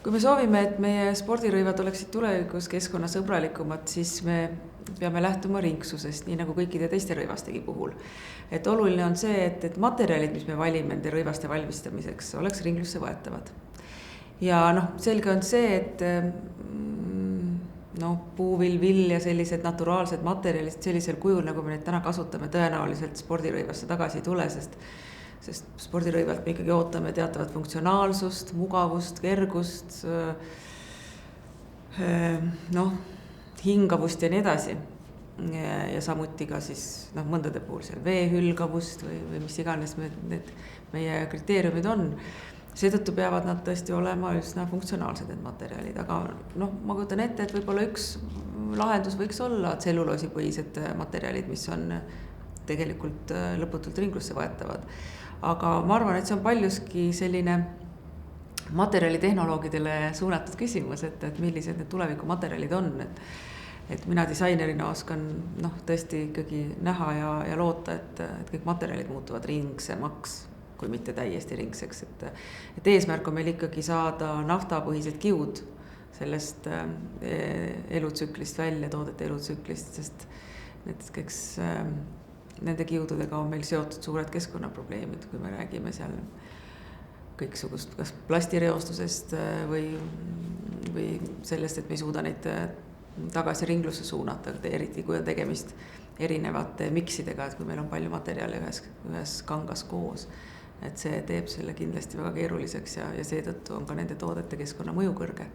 Kui me soovime, et meie spordirõivad oleksid tulevikus keskkonnasõbralikumad, siis me peame lähtuma ringsusest, nii nagu kõikide teiste rõivastegi puhul. Et oluline on see, et materjalid, mis me valime nende rõivaste valmistamiseks, oleks ringlusse võetavad. Ja selge on see, et puuvill ja sellised naturaalsed materjalid sellisel kujul, nagu me neid täna kasutame, tõenäoliselt spordirõivasse tagasi ei tule, sest spordirõivalt me ikkagi ootame teatavat funktsionaalsust, mugavust, kergust, hingavust ja nii edasi. Ja samuti ka siis mõndade puhul seal veehülgavust või mis iganes need meie kriteeriumid on. Seetõttu peavad nad tõesti olema üsna funktsionaalsed need materjalid, aga ma kujutan ette, et võib-olla üks lahendus võiks olla tselluloosipõhised materjalid, mis on tegelikult lõputult ringlusse võetavad. Aga ma arvan, et see on paljuski selline materjalitehnoloogidele suunatud küsimus, et millised need tuleviku materjalid on. Et mina disainerina oskan tõesti ikkagi näha ja loota, et kõik materjalid muutuvad ringsemaks, kui mitte täiesti ringseks. Et eesmärk on meil ikkagi saada naftapõhised kiud sellest elutsüklist välja, toodete elutsüklist, sest näiteks nende kiududega on meil seotud suured keskkonnaprobleemid, kui me räägime seal kõiksugust kas plastireostusest või sellest, et me ei suuda neid tagasi ringlusse suunata, eriti kui on tegemist erinevate miksidega, et kui meil on palju materjali ühes kangas koos, et see teeb selle kindlasti väga keeruliseks ja seetõttu on ka nende toodete keskkonnamõju kõrge.